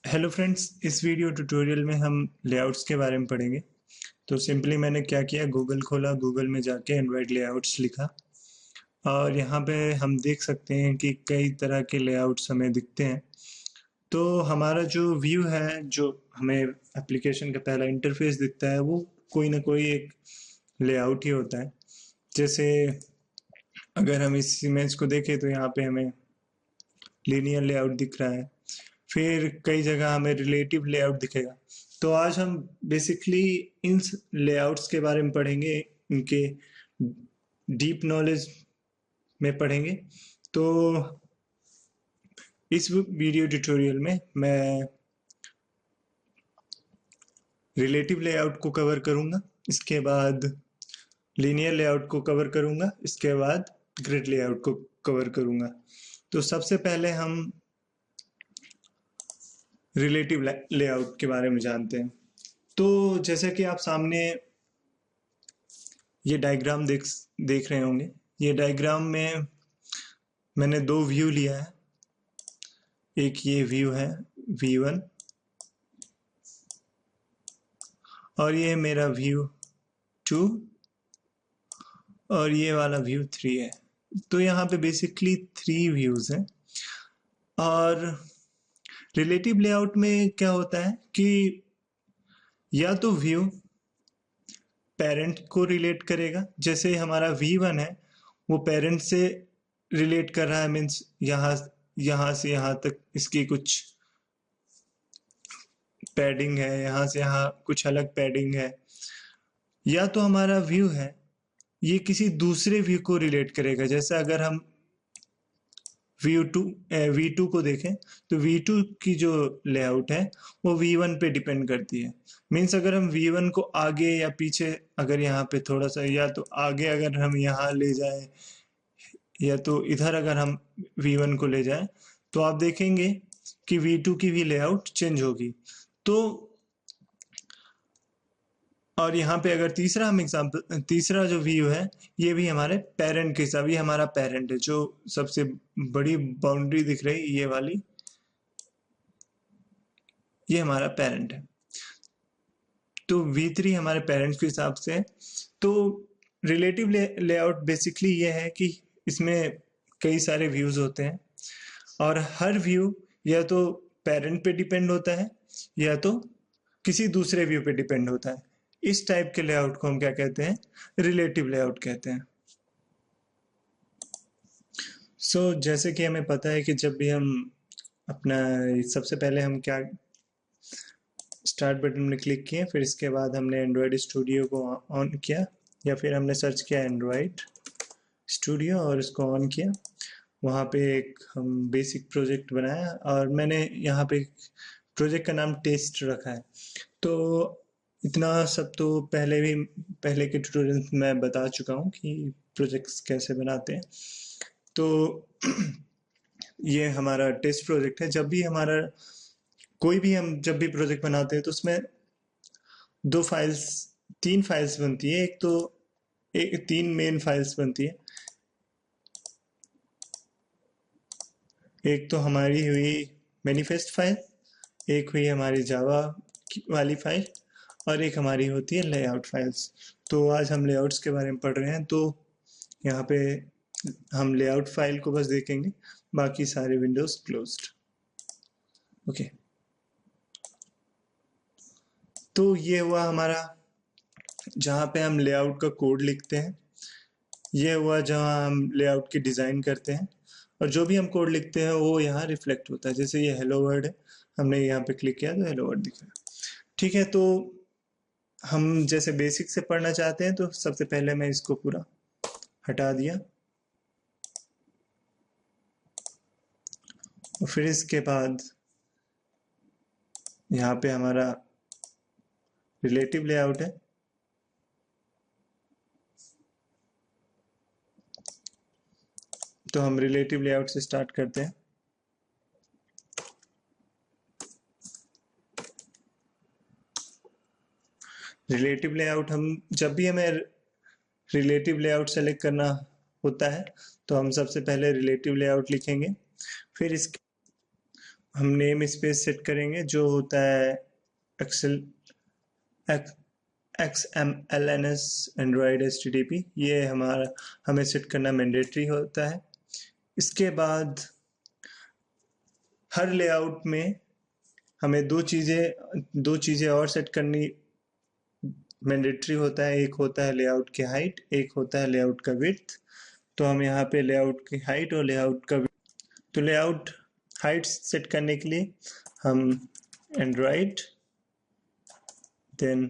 Hello friends, इस video tutorial में हम लेआउट्स के बारे में पढ़ेंगे। तो सिंपली मैंने क्या किया, गूगल खोला, गूगल में जाके एंड्रॉयड लेआउट्स लिखा और यहाँ पे हम देख सकते हैं कि कई तरह के लेआउट्स हमें दिखते हैं। तो हमारा जो व्यू है, जो हमें एप्लीकेशन का पहला इंटरफेस दिखता है, वो कोई ना कोई एक लेआउट ही होता है। जैसे अगर हम इस इमेज को देखें तो यहाँ पे हमें लीनियर लेआउट दिख रहा है, फिर कई जगह हमें रिलेटिव लेआउट दिखेगा। तो आज हम बेसिकली इन लेआउट्स के बारे में पढ़ेंगे, इनके डीप नॉलेज में पढ़ेंगे। तो इस वीडियो ट्यूटोरियल में मैं रिलेटिव लेआउट को कवर करूंगा, इसके बाद लीनियर लेआउट को कवर करूंगा, इसके बाद ग्रिड लेआउट को कवर करूंगा। तो सबसे पहले हम रिलेटिव लेआउट के बारे में जानते हैं। तो जैसे कि आप सामने ये डायग्राम देख रहे होंगे। ये डायग्राम में मैंने दो व्यू लिया है। एक ये व्यू है V1 और ये मेरा व्यू 2 और ये वाला व्यू 3 है। तो यहाँ पे बेसिकली 3 व्यूज हैं। और रिलेटिव लेआउट में क्या होता है कि या तो व्यू पेरेंट को रिलेट करेगा, जैसे हमारा V1 है वो पेरेंट से रिलेट कर रहा है, मीन्स यहाँ से यहाँ तक इसकी कुछ पैडिंग है, यहाँ से यहाँ कुछ अलग पैडिंग है। या तो हमारा व्यू है ये किसी दूसरे व्यू को रिलेट करेगा, जैसे अगर हम V2 को देखें तो V2 की जो लेआउट है वो V1 पे डिपेंड करती है। मीन्स अगर हम V1 को आगे या पीछे, अगर यहाँ पे थोड़ा सा या तो आगे अगर हम यहाँ ले जाएं या तो इधर अगर हम V1 को ले जाएं, तो आप देखेंगे कि V2 की भी लेआउट चेंज होगी। तो और यहाँ पे अगर तीसरा जो व्यू है, ये भी हमारे पेरेंट के हिसाब, ये हमारा पेरेंट है, जो सबसे बड़ी बाउंड्री दिख रही ये वाली, ये हमारा पेरेंट है। तो V3 हमारे पेरेंट्स के हिसाब से है। तो रिलेटिव लेआउट बेसिकली ये है कि इसमें कई सारे व्यूज होते हैं और हर व्यू या तो पेरेंट पे डिपेंड होता है या तो किसी दूसरे व्यू पे डिपेंड होता है। इस टाइप के लेआउट को हम क्या कहते हैं, रिलेटिव लेआउट कहते हैं। जैसे कि हमें पता है कि जब भी हम अपना, सबसे पहले हम क्या, स्टार्ट बटन में क्लिक किए, फिर इसके बाद हमने एंड्रॉयड स्टूडियो को ऑन किया, या फिर हमने सर्च किया एंड्रॉयड स्टूडियो और इसको ऑन किया। वहाँ पे एक हम बेसिक प्रोजेक्ट बनाया और मैंने यहाँ पे प्रोजेक्ट का नाम टेस्ट रखा है। तो इतना सब तो पहले के ट्यूटोरियल में मैं बता चुका हूँ कि प्रोजेक्ट्स कैसे बनाते हैं। तो ये हमारा टेस्ट प्रोजेक्ट है। जब भी प्रोजेक्ट बनाते हैं तो उसमें दो फाइल्स, तीन फाइल्स बनती है। तीन मेन फाइल्स बनती है। एक तो हमारी हुई मैनिफेस्ट फाइल, एक हुई हमारी जावा वाली फाइल और एक हमारी होती है लेआउट फाइल्स। तो आज हम लेआउट्स के बारे में पढ़ रहे हैं। तो यहाँ पे हम लेआउट फाइल को बस देखेंगे, बाकी सारे विंडोज क्लोज्ड। ओके, तो ये हुआ हमारा जहाँ पे हम लेआउट का कोड लिखते हैं। ये हुआ जहाँ हम लेआउट की डिज़ाइन करते हैं और जो भी हम कोड लिखते हैं वो यहाँ रिफ्लेक्ट होता है। जैसे ये हेलो वर्ड है, हमने यहाँ पे क्लिक किया तो हेलो वर्ड दिख रहा है। ठीक है, तो हम जैसे बेसिक से पढ़ना चाहते हैं तो सबसे पहले मैं इसको पूरा हटा दिया और फिर इसके बाद यहाँ पे हमारा रिलेटिव लेआउट है। तो हम रिलेटिव लेआउट से स्टार्ट करते हैं। रिलेटिव लेआउट, हम जब भी हमें रिलेटिव लेआउट सेलेक्ट करना होता है तो हम सबसे पहले रिलेटिव लेआउट लिखेंगे, फिर इस हम नेम स्पेस सेट करेंगे जो होता है एक्सेल XMLNS एंड्रॉयड HTTP। ये हमारा हमें सेट करना मैंडेटरी होता है। इसके बाद हर लेआउट में हमें दो चीज़ें और सेट करनी मैंडेटरी होता है। एक होता है लेआउट की हाइट, एक होता है लेआउट का विड्थ। तो हम यहाँ पे लेआउट की हाइट और लेआउट का तो लेआउट हाइट सेट करने के लिए हम एंड्रॉयड देन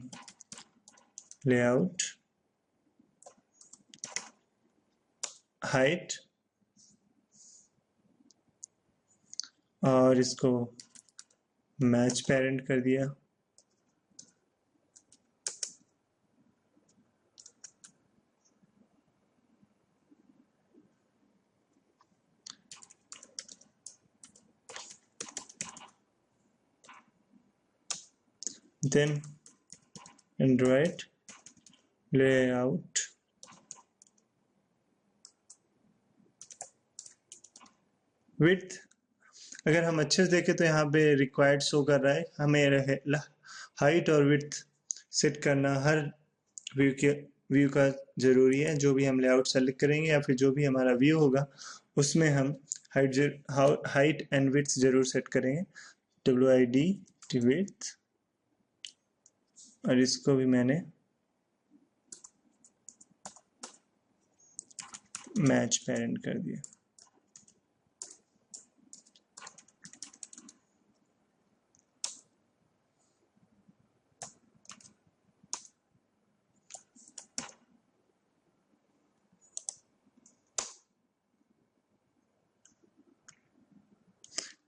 लेआउट हाइट और इसको मैच पेरेंट कर दिया। Then Android layout width. अगर हम अच्छे से देखें तो यहाँ पे रिक्वायर्ड शो कर रहा है। हमें हाइट और विड्थ सेट करना हर व्यू का ज़रूरी है। जो भी हम लेआउट सेलेक्ट करेंगे या फिर जो भी हमारा व्यू होगा उसमें हम हाइट एंड विड्थ ज़रूर सेट करेंगे। WID विड्थ और इसको भी मैंने मैच पेरेंट कर दिया।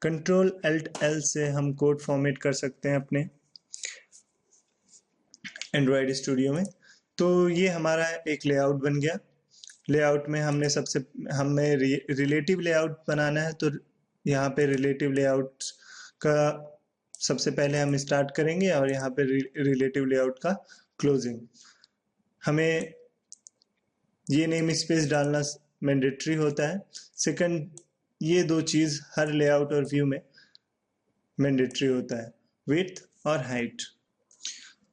Ctrl+Alt+L से हम कोड फॉर्मेट कर सकते हैं अपने एंड्रॉयड स्टूडियो में। तो ये हमारा एक लेआउट बन गया। लेआउट में हमें रिलेटिव लेआउट बनाना है। तो यहाँ पे रिलेटिव लेआउट का सबसे पहले हम स्टार्ट करेंगे और यहाँ पे रिलेटिव लेआउट का क्लोजिंग। हमें ये नेम स्पेस डालना मैंडेटरी होता है। सेकंड, ये दो चीज़ हर लेआउट और व्यू में मैंडेटरी होता है, विड्थ और हाइट।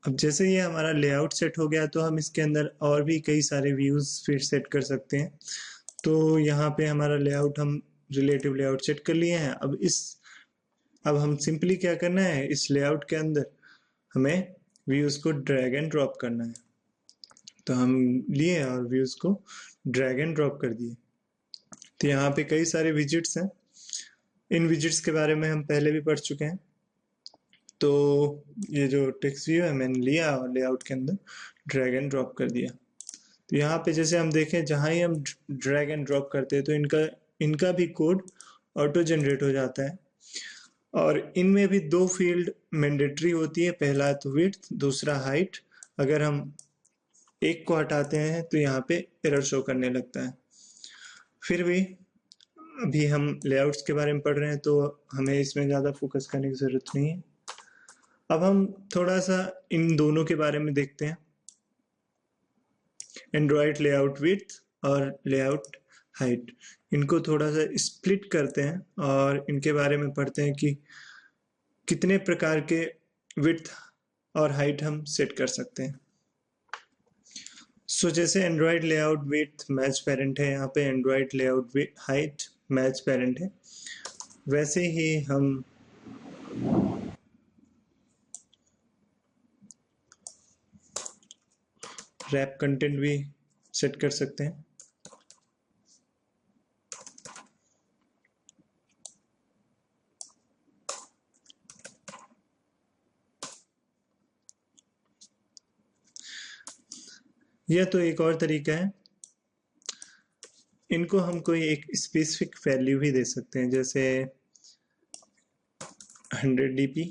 अब जैसे ये हमारा लेआउट सेट हो गया तो हम इसके अंदर और भी कई सारे व्यूज़ फिर सेट कर सकते हैं। तो यहाँ पे हमारा लेआउट हम रिलेटिव लेआउट सेट कर लिए हैं। अब हम सिंपली क्या करना है, इस लेआउट के अंदर हमें व्यूज़ को ड्रैग एंड ड्रॉप करना है। तो हम लिए और व्यूज़ को ड्रैग एंड ड्रॉप कर दिए। तो यहाँ पे कई सारे विजिट्स हैं। इन विजिट्स के बारे में हम पहले भी पढ़ चुके हैं। तो ये जो टेक्स्ट व्यू है मैंने लिया और लेआउट के अंदर ड्रैग एंड ड्रॉप कर दिया। तो यहाँ पे जैसे हम देखें, जहाँ ही हम ड्रैग एंड ड्रॉप करते हैं तो इनका भी कोड ऑटो जनरेट हो जाता है। और इनमें भी दो फील्ड मैंडेटरी होती है। पहला तो विड्थ, दूसरा हाइट। अगर हम एक को हटाते हैं तो यहाँ पे एरर शो करने लगता है। फिर भी अभी हम लेआउट्स के बारे में पढ़ रहे हैं तो हमें इसमें ज़्यादा फोकस करने की ज़रूरत नहीं है। अब हम थोड़ा सा इन दोनों के बारे में देखते हैं, एंड्रॉयड लेआउट विड्थ और लेआउट हाइट। इनको थोड़ा सा स्प्लिट करते हैं और इनके बारे में पढ़ते हैं कि कितने प्रकार के विड्थ और हाइट हम सेट कर सकते हैं। सो जैसे Android layout width match parent है, यहाँ पे Android layout height match parent है, वैसे ही हम रैप कंटेंट भी सेट कर सकते हैं। यह तो एक और तरीका है। इनको हम कोई एक स्पेसिफिक वैल्यू भी दे सकते हैं, जैसे 100 dp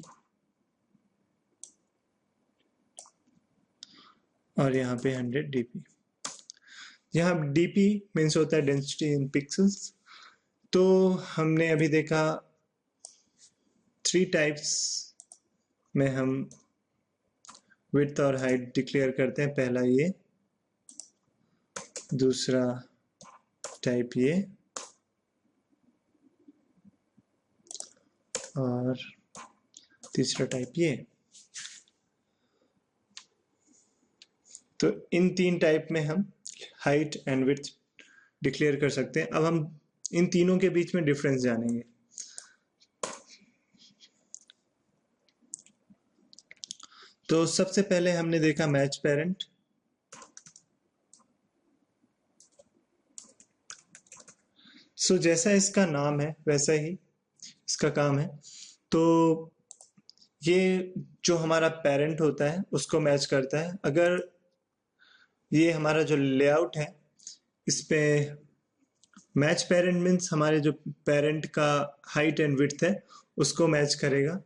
और यहाँ पे 100 dp। यहाँ dp मीन्स होता है डेंसिटी इन पिक्सल्स। तो हमने अभी देखा 3 टाइप्स में हम विड्थ और हाइट डिक्लेयर करते हैं। पहला ये, दूसरा टाइप ये और तीसरा टाइप ये। तो इन तीन टाइप में हम हाइट एंड विड्थ डिक्लेयर कर सकते हैं। अब हम इन तीनों के बीच में डिफरेंस जानेंगे। तो सबसे पहले हमने देखा मैच पेरेंट। सो जैसा इसका नाम है वैसा ही इसका काम है। तो ये जो हमारा पेरेंट होता है उसको मैच करता है। अगर ये हमारा जो लेआउट है इस पे मैच पेरेंट मीन्स हमारे जो पेरेंट का हाइट एंड विड्थ है उसको मैच करेगा।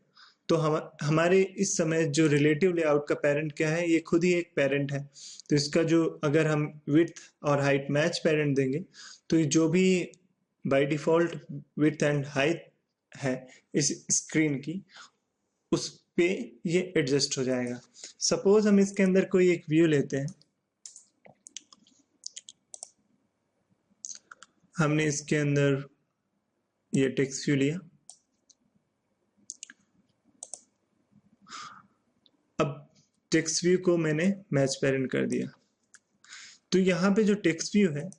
तो हमारे इस समय जो रिलेटिव लेआउट का पेरेंट क्या है, ये खुद ही एक पेरेंट है। तो इसका जो अगर हम विड्थ और हाइट मैच पेरेंट देंगे तो ये जो भी by default width and height है इस स्क्रीन की, उस पे ये एडजस्ट हो जाएगा। सपोज हम इसके अंदर कोई एक व्यू लेते हैं। हमने इसके अंदर ये टेक्स्ट व्यू लिया। अब टेक्स्ट व्यू को मैंने मैच पेरेंट कर दिया। तो यहाँ पे जो टेक्स्ट व्यू है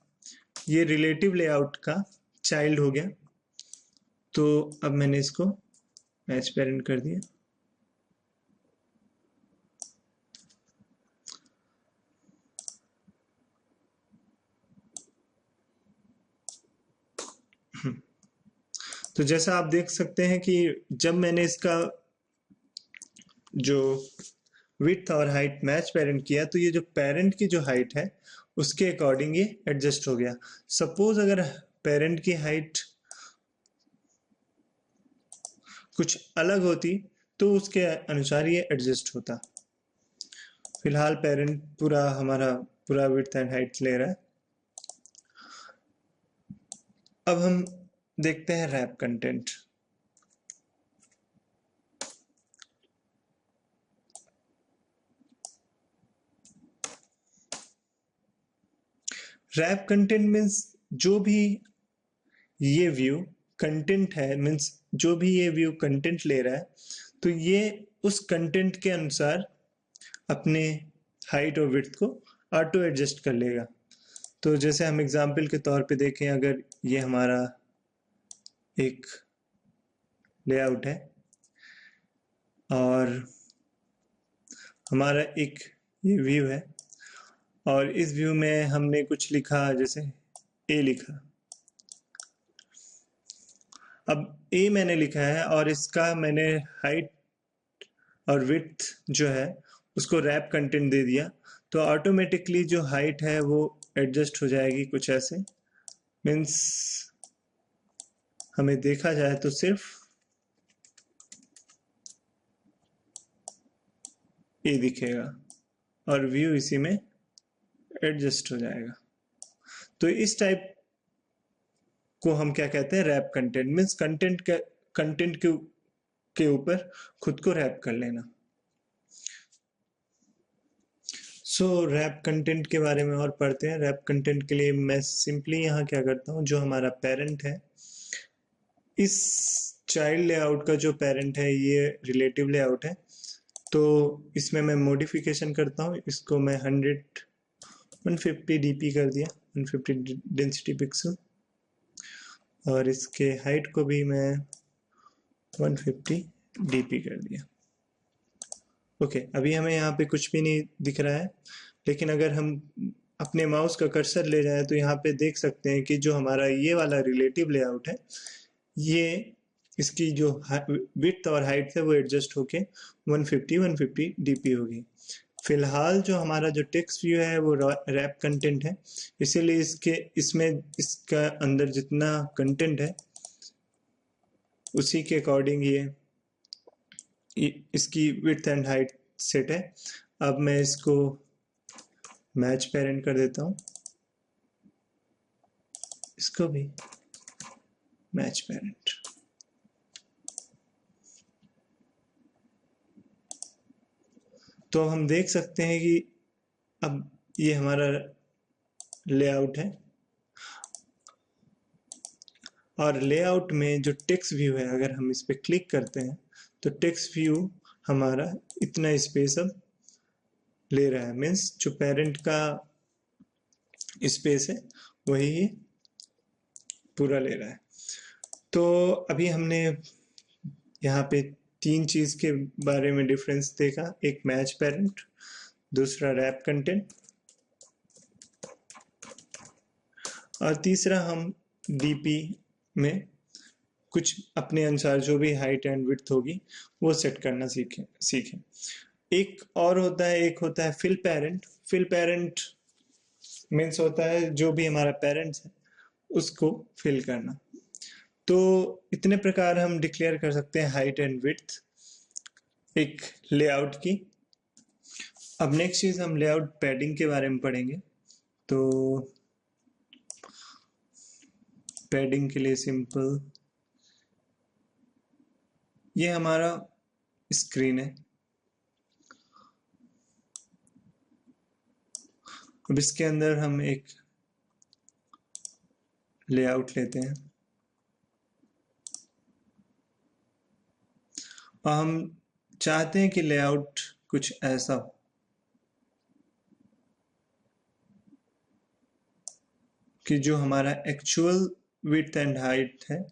ये रिलेटिव लेआउट का चाइल्ड हो गया। तो अब मैंने इसको मैच पेरेंट कर दिया। तो जैसा आप देख सकते हैं कि जब मैंने इसका जो विड्थ और हाइट मैच पेरेंट किया तो ये जो पेरेंट की जो हाइट है उसके अकॉर्डिंग ये एडजस्ट हो गया। सपोज अगर पेरेंट की हाइट कुछ अलग होती तो उसके अनुसार ये एडजस्ट होता। फिलहाल पेरेंट पूरा हमारा पूरा विड्थ एंड हाइट ले रहा है। अब हम देखते हैं wrap content. Wrap content means जो भी ये व्यू कंटेंट है, मीन्स जो भी ये व्यू कंटेंट ले रहा है तो ये उस कंटेंट के अनुसार अपने हाइट और विड्थ को ऑटो एडजस्ट कर लेगा। तो जैसे हम एग्जांपल के तौर पे देखें, अगर ये हमारा एक लेआउट है और हमारा एक ये व्यू है और इस व्यू में हमने कुछ लिखा, जैसे ए लिखा। अब ए मैंने लिखा है और इसका मैंने हाइट और विड्थ जो है उसको रैप कंटेंट दे दिया। तो ऑटोमेटिकली जो हाइट है वो एडजस्ट हो जाएगी कुछ ऐसे। मीन्स हमें देखा जाए तो सिर्फ ए दिखेगा और व्यू इसी में एडजस्ट हो जाएगा। तो इस टाइप को हम क्या कहते हैं, रैप कंटेंट। मीन्स कंटेंट के ऊपर खुद को रैप कर लेना। रैप कंटेंट के बारे में और पढ़ते हैं। रैप कंटेंट के लिए मैं सिंपली यहाँ क्या करता हूँ, जो हमारा पेरेंट है, इस चाइल्ड लेआउट का जो पेरेंट है ये रिलेटिव लेआउट है। तो इसमें मैं मॉडिफिकेशन करता हूँ। इसको मैं 150 dp कर दिया, 150 डेंसिटी पिक्सल, और इसके हाइट को भी मैं 150 dp कर दिया। ओके, अभी हमें यहाँ पे कुछ भी नहीं दिख रहा है, लेकिन अगर हम अपने माउस का कर्सर ले जाए तो यहाँ पे देख सकते हैं कि जो हमारा ये वाला रिलेटिव लेआउट है, ये इसकी जो विड्थ और हाइट है वो एडजस्ट होके 150 dp होगी। फिलहाल जो हमारा जो टेक्स्ट व्यू है वो रैप कंटेंट है, इसीलिए इसका अंदर जितना कंटेंट है उसी के अकॉर्डिंग इसकी विड्थ एंड हाइट सेट है। अब मैं इसको मैच पेरेंट कर देता हूँ, इसको भी मैच पेरेंट। तो हम देख सकते हैं कि अब ये हमारा लेआउट है। और लेआउट में जो टेक्स्ट व्यू है, अगर हम इस पे क्लिक करते हैं तो टेक्स्ट व्यू हमारा इतना स्पेस अब ले रहा है, मीन्स जो पेरेंट का स्पेस है वही ये पूरा ले रहा है। तो अभी हमने यहाँ पे तीन चीज के बारे में डिफरेंस देखा, एक मैच पेरेंट, दूसरा रैप कंटेंट, और तीसरा हम डीपी में कुछ अपने अनुसार जो भी हाइट एंड विड्थ होगी वो सेट करना सीखें। एक और होता है, एक होता है fill parent. Fill parent means होता है जो भी हमारा पेरेंट्स है उसको फिल करना। तो इतने प्रकार हम डिक्लेयर कर सकते हैं हाइट एंड विड्थ एक लेआउट की। अब नेक्स्ट चीज हम लेआउट पैडिंग के बारे में पढ़ेंगे। तो पैडिंग के लिए सिंपल, ये हमारा स्क्रीन है। अब इसके अंदर हम एक लेआउट लेते हैं और हम चाहते हैं कि लेआउट कुछ ऐसा हो कि जो हमारा एक्चुअल विड्थ एंड हाइट है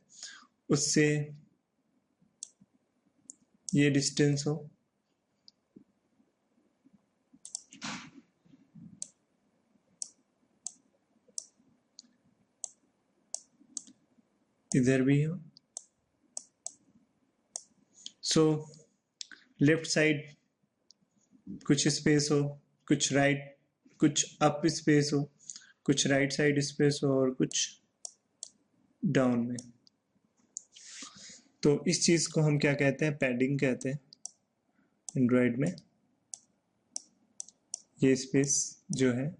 उससे ये डिस्टेंस हो। इधर भी हो। सो लेफ्ट साइड कुछ स्पेस हो, कुछ राइट, कुछ अप स्पेस हो, कुछ राइट साइड स्पेस हो और कुछ डाउन में। तो इस चीज को हम क्या कहते हैं, पैडिंग कहते हैं एंड्रॉइड में। ये स्पेस जो है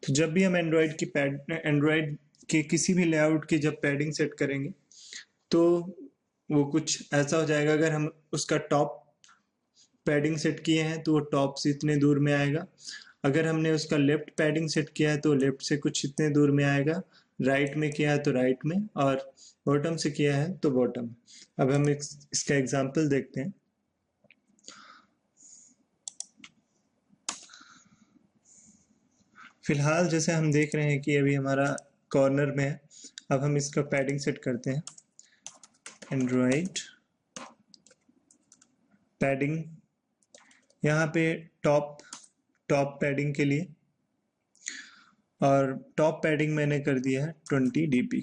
तो जब भी हम एंड्रॉइड के किसी भी लेआउट की जब पैडिंग सेट करेंगे तो वो कुछ ऐसा हो जाएगा। अगर हम उसका टॉप पैडिंग सेट किए हैं तो वो टॉप से इतने दूर में आएगा। अगर हमने उसका लेफ्ट पैडिंग सेट किया है तो लेफ्ट से कुछ इतने दूर में आएगा, राइट में किया है तो राइट में, और बॉटम से किया है तो बॉटम। अब हम इसका एग्जांपल देखते हैं। फिलहाल जैसे हम देख रहे हैं कि अभी हमारा कॉर्नर में है। अब हम इसका पैडिंग सेट करते हैं, एंड्रॉइड पैडिंग, यहाँ पे टॉप पैडिंग के लिए, और टॉप पैडिंग मैंने कर दिया है 20 dp।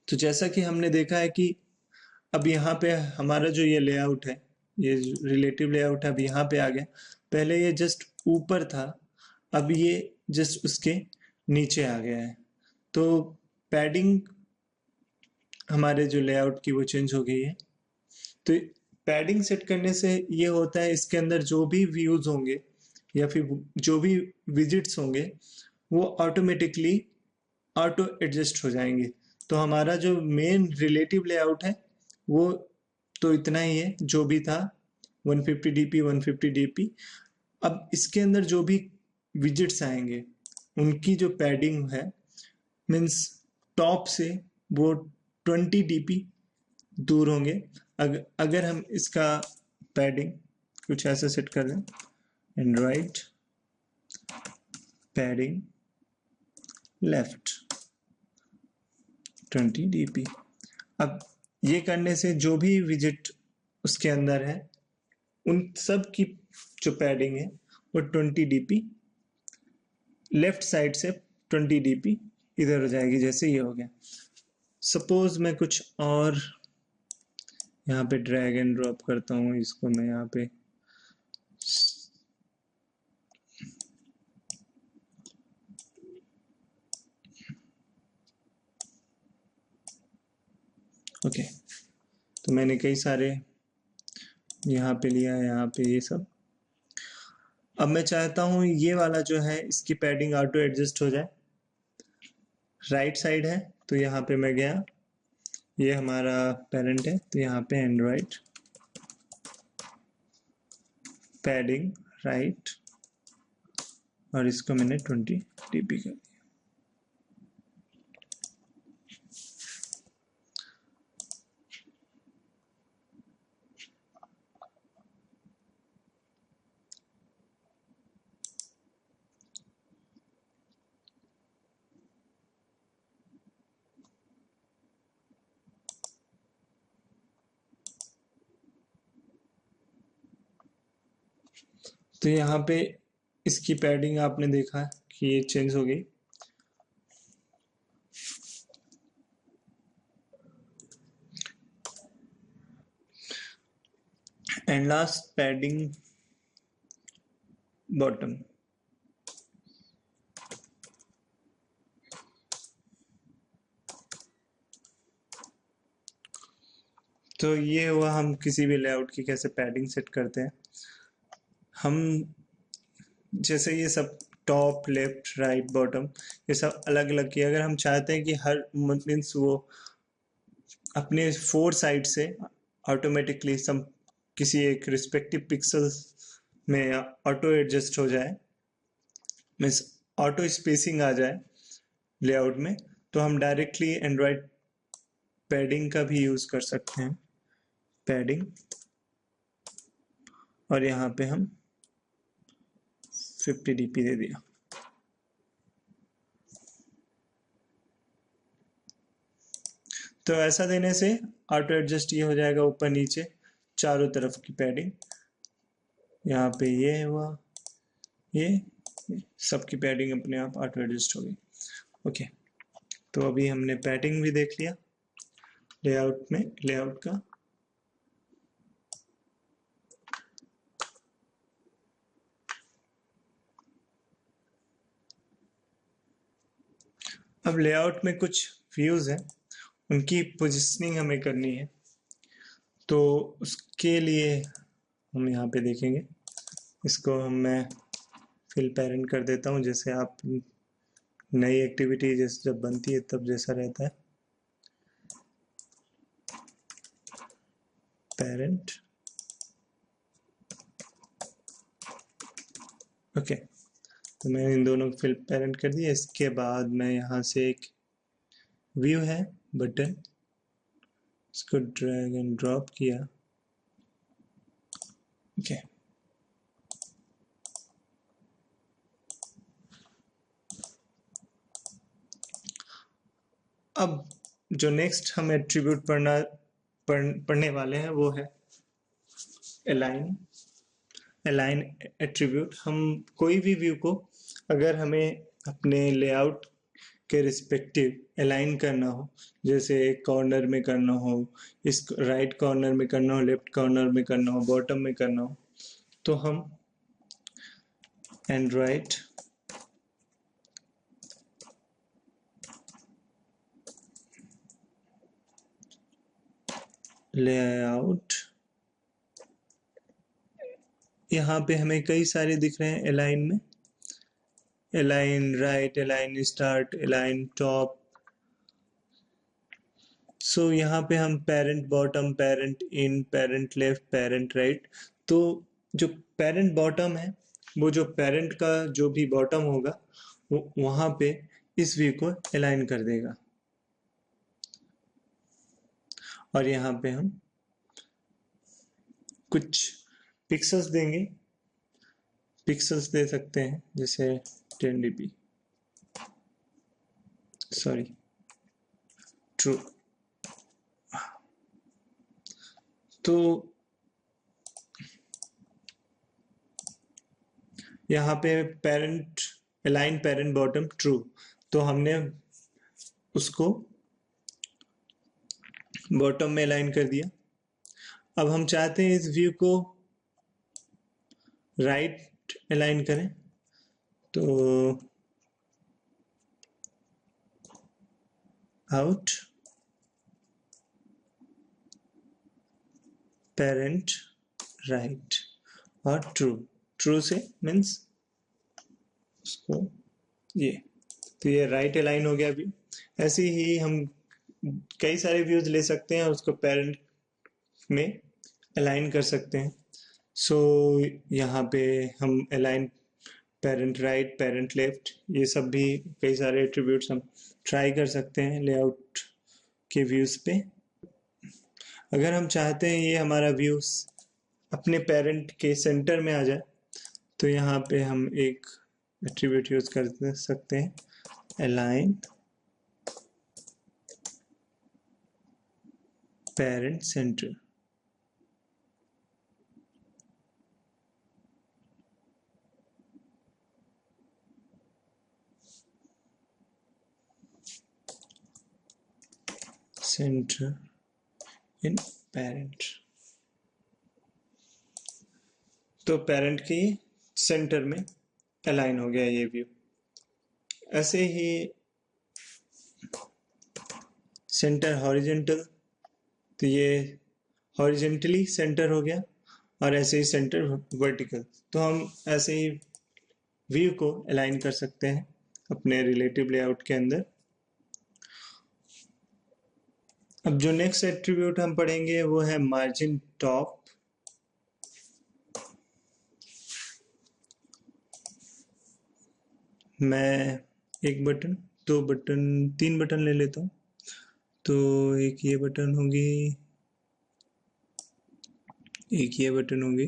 तो जैसा कि हमने देखा है कि अब यहाँ पे हमारा जो ये लेआउट है, ये रिलेटिव लेआउट है, अब यहाँ पे आ गया। पहले ये जस्ट ऊपर था, अब ये जस्ट उसके नीचे आ गया है। तो पैडिंग हमारे जो लेआउट की वो चेंज हो गई है। तो पैडिंग सेट करने से ये होता है, इसके अंदर जो भी व्यूज होंगे या फिर जो भी विजिट्स होंगे वो ऑटोमेटिकली ऑटो एडजस्ट हो जाएंगे। तो हमारा जो मेन रिलेटिव लेआउट है वो तो इतना ही है जो भी था, 150 dp 150 dp। अब इसके अंदर जो भी विजिट्स आएंगे उनकी जो पैडिंग है मीन्स टॉप से वो 20 dp दूर होंगे। अगर हम इसका पैडिंग कुछ ऐसा सेट कर दें, एंड्रॉइड पैडिंग लेफ्ट 20 dp। अब ये करने से जो भी विजिट उसके अंदर है उन सब की जो पैडिंग है वो 20 dp लेफ्ट साइड से 20 dp इधर हो जाएगी, जैसे ये हो गया। सपोज मैं कुछ और यहाँ पे ड्रैग एंड ड्रॉप करता हूँ, इसको मैं यहाँ पे ओके। तो मैंने कई सारे यहाँ पे लिया है, यहाँ पे ये सब। अब मैं चाहता हूँ ये वाला जो है इसकी पैडिंग ऑटो एडजस्ट हो जाए। राइट साइड है तो यहाँ पे मैं गया, ये हमारा पेरेंट है, तो यहाँ पे एंड्रॉइड पैडिंग राइट, और इसको मैंने 20 dp कर दिया। तो यहाँ पे इसकी पैडिंग आपने देखा कि ये चेंज हो गई। And last padding bottom. तो ये हुआ हम किसी भी लेआउट की कैसे पैडिंग सेट करते हैं। हम जैसे ये सब टॉप लेफ्ट राइट बॉटम ये सब अलग अलग किया, अगर हम चाहते हैं कि हर मीन्स वो अपने 4 साइड से ऑटोमेटिकली सब किसी एक रिस्पेक्टिव पिक्सल्स में ऑटो एडजस्ट हो जाए, मीन्स ऑटो स्पेसिंग आ जाए लेआउट में, तो हम डायरेक्टली एंड्रॉइड पैडिंग का भी यूज कर सकते हैं। पैडिंग, और यहाँ पे हम 50 dp दे दिया। तो ऐसा देने से ऑटो एडजस्ट ये हो जाएगा ऊपर नीचे चारों तरफ की पैडिंग। यहाँ पे ये हुआ, ये सबकी पैडिंग अपने आप ऑटो एडजस्ट हो गई। ओके, तो अभी हमने पैडिंग भी देख लिया लेआउट में, लेआउट का। अब लेआउट में कुछ व्यूज हैं, उनकी पोजिशनिंग हमें करनी है, तो उसके लिए हम यहाँ पे देखेंगे। इसको मैं फिल पेरेंट कर देता हूँ, जैसे आप नई एक्टिविटी जैसे जब बनती है तब जैसा रहता है। पेरेंट, ओके, तो मैंने इन दोनों को फिल पेरेंट कर दिया। इसके बाद मैं यहाँ से एक व्यू है बटन, इसको ड्रैग एंड ड्रॉप किया। ओके, अब जो नेक्स्ट हम एट्रीब्यूट पढ़ने वाले हैं वो है अलाइन। अलाइन एट्रीब्यूट, हम कोई भी व्यू को अगर हमें अपने लेआउट के रिस्पेक्टिव अलाइन करना हो, जैसे एक कॉर्नर में करना हो, इस राइट कॉर्नर में करना हो, लेफ्ट कॉर्नर में करना हो, बॉटम में करना हो, तो हम एंड्रॉइड लेआउट, यहाँ पे हमें कई सारे दिख रहे हैं अलाइन में, align right, align start, align top. So यहाँ पे हम parent bottom, parent in, parent left, parent right. तो जो पेरेंट बॉटम है वो जो पेरेंट का जो भी बॉटम होगा वो वहां पे इस व्यू को अलाइन कर देगा। और यहाँ पे हम कुछ पिक्सल्स देंगे, पिक्सल्स दे सकते हैं जैसे 10 dp, सॉरी ट्रू। तो यहाँ पे parent align parent bottom true, तो हमने उसको बॉटम में अलाइन कर दिया। अब हम चाहते हैं इस व्यू को राइट अलाइन करें, तो आउट पेरेंट राइट और ट्रू, ट्रू से मीन्स उसको ये, तो ये राइट अलाइन हो गया अभी। ऐसे ही हम कई सारे व्यूज ले सकते हैं और उसको पेरेंट में अलाइन कर सकते हैं। सो यहाँ पे हम align parent right, parent left, ये सब भी कई सारे एट्रीब्यूट्स हम ट्राई कर सकते हैं लेआउट के व्यूज पे। अगर हम चाहते हैं ये हमारा व्यूज अपने पेरेंट के सेंटर में आ जाए तो यहाँ पे हम एक एट्रीब्यूट यूज कर सकते हैं, अलाइन पेरेंट सेंटर। सेंटर इन पेरेंट, तो पेरेंट के सेंटर में अलाइन हो गया ये व्यू। ऐसे ही सेंटर हॉरिजेंटल, तो ये हॉरिजेंटली सेंटर हो गया, और ऐसे ही सेंटर वर्टिकल, तो हम ऐसे ही व्यू को अलाइन कर सकते हैं अपने रिलेटिव लेआउट के अंदर। अब जो नेक्स्ट एट्रीब्यूट हम पढ़ेंगे वो है मार्जिन टॉप। मैं एक बटन, दो बटन, तीन बटन ले लेता हूँ। तो एक ये बटन होगी, एक ये बटन होगी,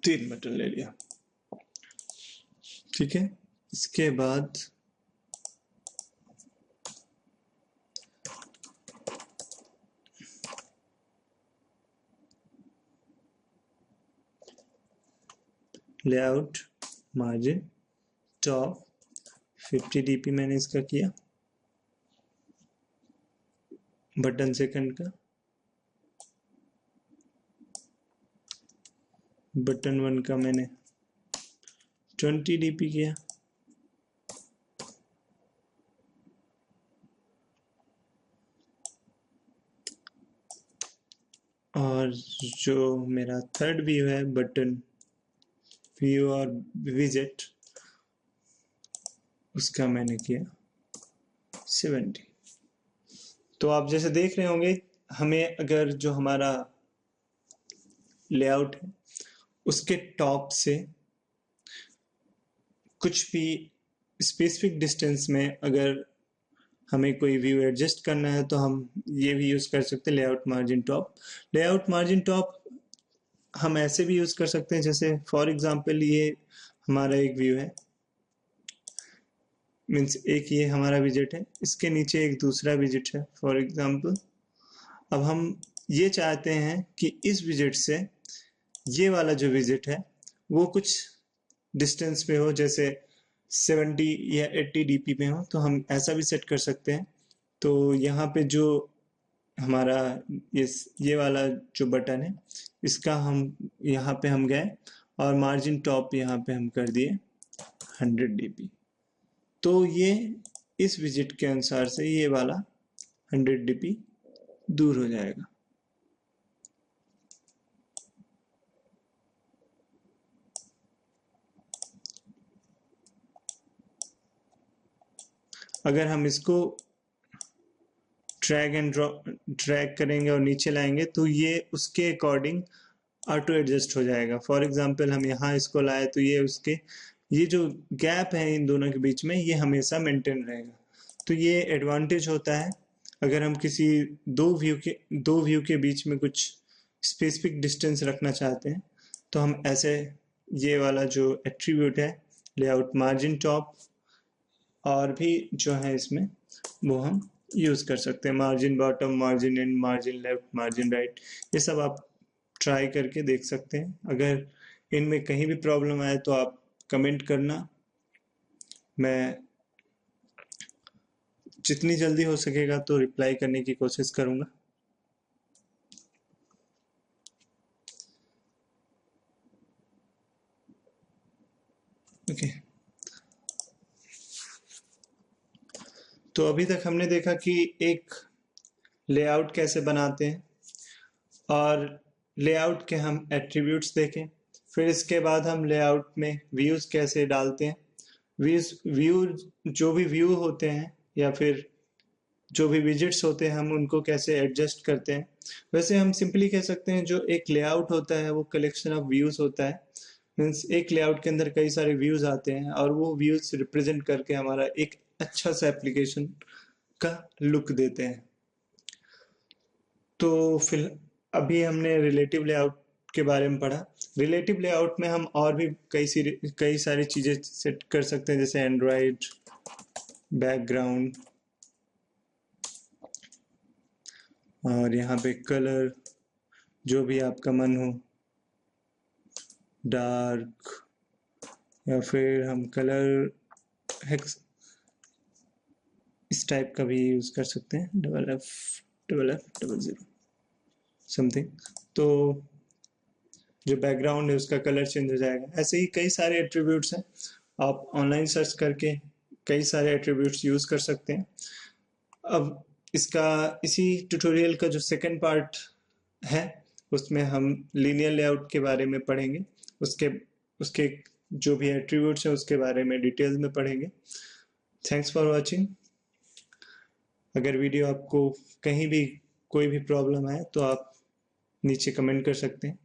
तीन बटन ले लिया, ठीक है। इसके बाद लेआउट मार्जिन टॉप 50 dp मैंने इसका किया, बटन सेकंड का, बटन 1 का मैंने 20 dp किया, और जो मेरा थर्ड व्यू है बटन व्यू और विजेट, उसका मैंने किया 70। तो आप जैसे देख रहे होंगे, हमें अगर जो हमारा लेआउट है उसके टॉप से कुछ भी स्पेसिफिक डिस्टेंस में अगर हमें कोई व्यू एडजस्ट करना है तो हम ये भी यूज कर सकते हैं, layout margin top. Layout margin top हम ऐसे भी यूज कर सकते हैं, जैसे फॉर एग्जांपल ये हमारा एक व्यू है, मीन्स एक ये हमारा विजिट है, इसके नीचे एक दूसरा विजिट है फॉर एग्जांपल। अब हम ये चाहते हैं कि इस विजिट से ये वाला जो विजिट है वो कुछ डिस्टेंस पे हो, जैसे 70 या 80 dp पे हो, तो हम ऐसा भी सेट कर सकते हैं। तो यहाँ पे जो हमारा ये वाला जो बटन है, इसका हम यहाँ पे हम गए और मार्जिन टॉप यहाँ पे हम कर दिए 100 dp, तो ये इस विजिट के अनुसार से ये वाला 100 dp दूर हो जाएगा। अगर हम इसको ड्रैग एंड ड्रॉप ड्रैग करेंगे और नीचे लाएंगे तो ये उसके अकॉर्डिंग ऑटो एडजस्ट हो जाएगा। फॉर एग्जांपल हम यहाँ इसको लाए तो ये उसके, ये जो गैप है इन दोनों के बीच में, ये हमेशा मेंटेन रहेगा। तो ये एडवांटेज होता है अगर हम किसी दो व्यू के बीच में कुछ स्पेसिफिक डिस्टेंस रखना चाहते हैं, तो हम ऐसे ये वाला जो एट्रीब्यूट है लेआउट मार्जिन टॉप, और भी जो है इसमें वो हम यूज कर सकते हैं, margin bottom, margin in, margin left, margin right, ये सब आप ट्राई करके देख सकते हैं। अगर इनमें कहीं भी प्रॉब्लम आए तो आप कमेंट करना, मैं जितनी जल्दी हो सकेगा तो रिप्लाई करने की कोशिश करूंगा। ओके, तो अभी तक हमने देखा कि एक लेआउट कैसे बनाते हैं और लेआउट के हम एट्रीब्यूट्स देखें, फिर इसके बाद हम लेआउट में व्यूज कैसे डालते हैं। व्यू जो भी व्यू होते हैं या फिर जो भी विजिट्स होते हैं हम उनको कैसे एडजस्ट करते हैं। वैसे हम सिंपली कह सकते हैं जो एक लेआउट होता है वो कलेक्शन ऑफ व्यूज होता है। मीन्स एक लेआउट के अंदर कई सारे व्यूज आते हैं और वो व्यूज रिप्रेजेंट करके हमारा एक अच्छा सा एप्लीकेशन का लुक देते हैं। तो फिर अभी हमने रिलेटिव लेआउट के बारे में पढ़ा। रिलेटिव लेआउट में हम और भी कई सारी चीजें सेट कर सकते हैं, जैसे एंड्रॉइड बैकग्राउंड और यहाँ पे कलर जो भी आपका मन हो, डार्क, या फिर हम कलर हेक्स इस टाइप का भी यूज कर सकते हैं, FFFF00 समथिंग। तो जो बैकग्राउंड है उसका कलर चेंज हो जाएगा। ऐसे ही कई सारे एट्रीब्यूट्स हैं, आप ऑनलाइन सर्च करके कई सारे एट्रीब्यूट्स यूज कर सकते हैं। अब इसी ट्यूटोरियल का जो सेकंड पार्ट है उसमें हम लीनियर लेआउट के बारे में पढ़ेंगे। उसके उसके जो भी एट्रीब्यूट्स हैं उसके बारे में डिटेल में पढ़ेंगे। Thanks for watching. अगर वीडियो आपको कहीं भी कोई भी प्रॉब्लम है तो आप नीचे कमेंट कर सकते हैं।